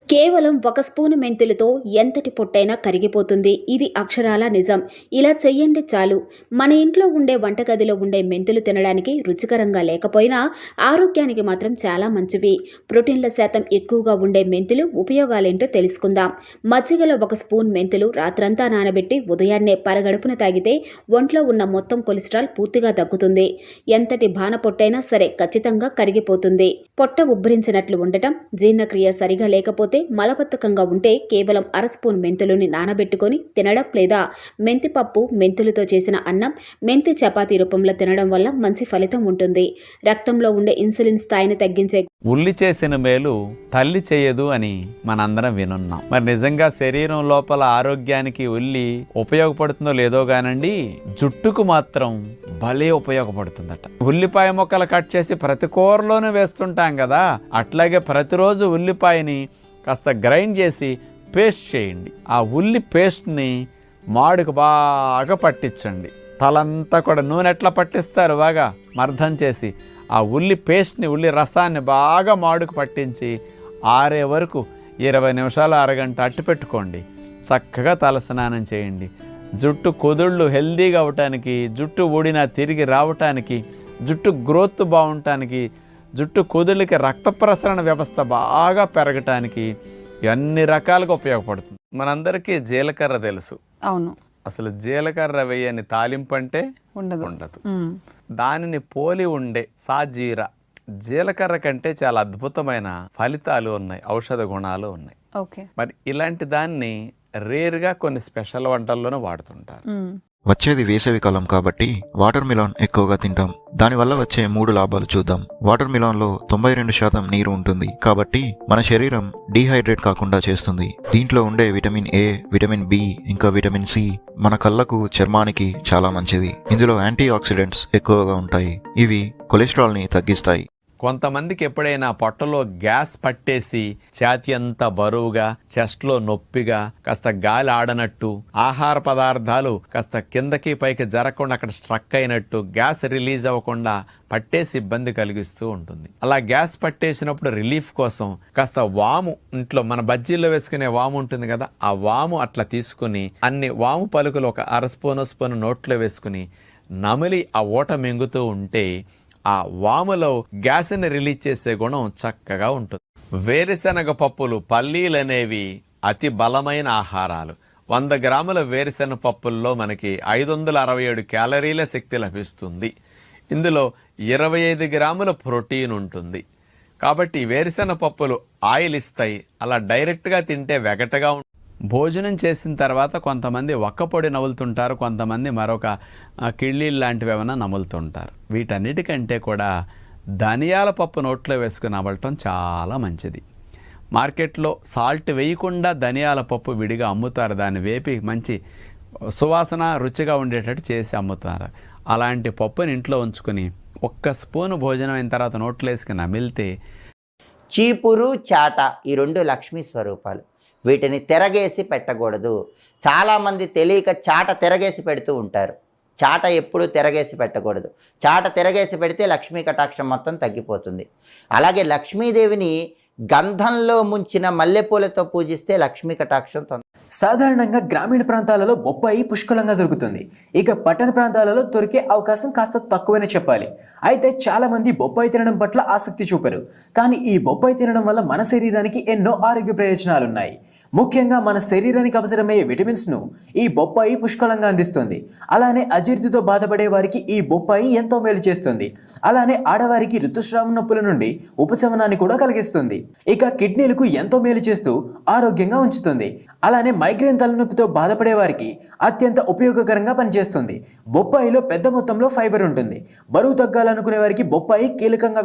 కేవలం ఒక స్పూను మెంతులతో ఎంతటి పొట్టైనా కరిగిపోతుంది. ఇది అక్షరాల నిజం. ఇలా చెయ్యండి చాలు. మన ఇంట్లో ఉండే వంటగదిలో ఉండే మెంతులు తినడానికి రుచికరంగా లేకపోయినా ఆరోగ్యానికి మాత్రం చాలా మంచివి. ప్రోటీన్ల శాతం ఎక్కువగా ఉండే మెంతులు ఉపయోగాలేంటో తెలుసుకుందాం. మజ్జిగలో ఒక స్పూన్ మెంతులు రాత్రంతా నానబెట్టి ఉదయాన్నే పరగడుపున తాగితే ఒంట్లో ఉన్న మొత్తం కొలెస్ట్రాల్ పూర్తిగా తగ్గుతుంది. ఎంతటి బాన పొట్టైనా సరే ఖచ్చితంగా కరిగిపోతుంది. పొట్ట ఉబ్బరించినట్లు ఉండటం, జీర్ణక్రియ సరిగా లేకపోతే, మలబద్ధకంగా ఉంటే కేవలం అర స్పూన్ మెంతులని నానబెట్టుకొని తినడం లేదా మెంతిపప్పు, మెంతులతో చేసిన అన్నం, మెంతి చపాతీ రూపంలో తినడం వల్ల మంచి ఫలితం ఉంటుంది. రక్తంలో ఉండే ఇన్సులిన్ స్థాయిని తగ్గించే ఉల్లి చేసిన మేలు తల్లి చేయదు అని మనందరం వినున్నాం. మరి నిజంగా శరీరం లోపల ఆరోగ్యానికి ఉల్లి ఉపయోగపడుతుందో లేదో గానండి, జుట్టుకు మాత్రం భలే ఉపయోగపడుతుందట. ఉల్లిపాయ ముక్కలు కట్ చేసి ప్రతి కూరలోనూ వేస్తుంటాం కదా, అట్లాగే ప్రతిరోజు ఉల్లిపాయని కాస్త గ్రైండ్ చేసి పేస్ట్ చేయండి. ఆ ఉల్లి పేస్ట్ని మాడుకు బాగా పట్టించండి. తలంతా కూడా నూనె ఎట్లా పట్టిస్తారు బాగా మర్దం చేసి, ఆ ఉల్లి పేస్ట్ని, ఉల్లి రసాన్ని బాగా మాడుకు పట్టించి ఆరే వరకు 20 నిమిషాలు అరగంట అట్టు పెట్టుకోండి. చక్కగా తలస్నానం చేయండి. జుట్టు కుదుళ్ళు హెల్దీగా అవటానికి, జుట్టు ఊడినా తిరిగి రావటానికి, జుట్టు గ్రోత్ బాగుండటానికి, జుట్టు కుదుళ్ళకి రక్త ప్రసరణ వ్యవస్థ బాగా పెరగటానికి అన్ని రకాలుగా ఉపయోగపడుతుంది. మనందరికీ జీలకర్ర తెలుసు. అవును. అసలు జీలకర్ర వేయని తాలింపు అంటే ఉండదు. దానిని పోలి ఉండే సాజీరా, జీలకర్ర కంటే చాలా అద్భుతమైన ఫలితాలు ఉన్నాయి, ఔషధ గుణాలు ఉన్నాయి. మరి ఇలాంటి దాన్ని రేరుగా కొన్ని స్పెషల్ వంటల్లోనూ వాడుతుంటారు. వచ్చేది వేసవి కాలం కాబట్టి వాటర్ మిలాన్ ఎక్కువగా తింటాం. దానివల్ల వచ్చే 3 లాభాలు చూద్దాం. వాటర్ మిలాన్లో 92% నీరు ఉంటుంది కాబట్టి మన శరీరం డీహైడ్రేట్ కాకుండా చేస్తుంది. దీంట్లో ఉండే విటమిన్ ఏ, విటమిన్ బి, ఇంకా విటమిన్ సి మన కళ్ళకు, చర్మానికి చాలా మంచిది. ఇందులో యాంటీ ఆక్సిడెంట్స్ ఎక్కువగా ఉంటాయి. ఇవి కొలెస్ట్రాల్ని తగ్గిస్తాయి. కొంతమందికి ఎప్పుడైనా పొట్టలో గ్యాస్ పట్టేసి ఛాతీ అంతా బరువుగా, చెస్ట్లో నొప్పిగా, కాస్త గాలి ఆడనట్టు, ఆహార పదార్థాలు కాస్త కిందకి పైకి జరగకుండా అక్కడ స్ట్రక్ అయినట్టు, గ్యాస్ రిలీజ్ అవ్వకుండా పట్టేసి ఇబ్బంది కలిగిస్తూ ఉంటుంది. అలా గ్యాస్ పట్టేసినప్పుడు రిలీఫ్ కోసం కాస్త వాము, ఇంట్లో మన బజ్జీల్లో వేసుకునే వాము ఉంటుంది కదా, ఆ వాము అట్లా తీసుకుని అన్ని వాము పలుకులు ఒక అర స్పూను నోట్లో వేసుకుని నమిలి ఆ ఊట మింగుతూ ఉంటే ఆ వాములో గ్యాస్ని రిలీజ్ చేసే గుణం చక్కగా ఉంటుంది. వేరుశనగ పప్పులు, పల్లీలు అనేవి అతి బలమైన ఆహారాలు. 100 గ్రాముల వేరుశనగ పప్పుల్లో మనకి 567 క్యాలరీల శక్తి లభిస్తుంది. ఇందులో 25 గ్రాముల ప్రోటీన్ ఉంటుంది. కాబట్టి వేరుశనగ పప్పులు ఆయిల్ ఇస్తాయి. అలా డైరెక్ట్గా తింటే వెగటగా ఉంటుంది. భోజనం చేసిన తర్వాత కొంతమంది ఒక్కపొడి నములుతుంటారు, కొంతమంది మరొక కిళ్ళీలు లాంటివి ఏమైనా నములుతుంటారు. వీటన్నిటికంటే కూడా ధనియాల పప్పు నోట్లో వేసుకుని నమలటం చాలా మంచిది. మార్కెట్లో సాల్ట్ వేయకుండా ధనియాల పప్పు విడిగా అమ్ముతారు. దాన్ని వేపి మంచి సువాసన, రుచిగా ఉండేటట్టు చేసి అమ్ముతారు. అలాంటి పప్పుని ఇంట్లో ఉంచుకొని 1 స్పూను భోజనం అయిన తర్వాత నోట్లో వేసుకుని నమిలితే చీపురు, చాట ఈ 2 లక్ష్మీ స్వరూపాలు. వీటిని తిరగేసి పెట్టకూడదు. చాలామంది తెలియక చాట తిరగేసి పెడుతూ ఉంటారు. చాట ఎప్పుడూ తిరగేసి పెట్టకూడదు. చాట తిరగేసి పెడితే లక్ష్మీ కటాక్షం మొత్తం తగ్గిపోతుంది. అలాగే లక్ష్మీదేవిని గంధంలో ముంచిన మల్లెపూలతో పూజిస్తే లక్ష్మీ కటాక్షం సాధారణంగా గ్రామీణ ప్రాంతాలలో బొప్పాయి పుష్కలంగా దొరుకుతుంది. ఇక పట్టణ ప్రాంతాలలో దొరికే అవకాశం కాస్త తక్కువనే చెప్పాలి. అయితే చాలా మంది బొప్పాయి తినడం పట్ల ఆసక్తి చూపరు. కానీ ఈ బొప్పాయి తినడం వల్ల మన శరీరానికి ఎన్నో ఆరోగ్య ప్రయోజనాలు ఉన్నాయి. ముఖ్యంగా మన శరీరానికి అవసరమయ్యే విటమిన్స్ ను ఈ బొప్పాయి పుష్కలంగా అందిస్తుంది. అలానే అజీర్తితో బాధపడే వారికి ఈ బొప్పాయి ఎంతో మేలు చేస్తుంది. అలానే ఆడవారికి ఋతుస్రావ నొప్పుల నుండి ఉపశమనాన్ని కూడా కలిగిస్తుంది. ఇక కిడ్నీలకు ఎంతో మేలు చేస్తూ ఆరోగ్యంగా ఉంచుతుంది. అలానే మైగ్రేన్ తలనొప్పితో బాధపడే వారికి అత్యంత ఉపయోగకరంగా పనిచేస్తుంది. బొప్పాయిలో పెద్ద మొత్తంలో ఫైబర్ ఉంటుంది. బరువు తగ్గాలనుకునే వారికి బొప్పాయి కీలకంగా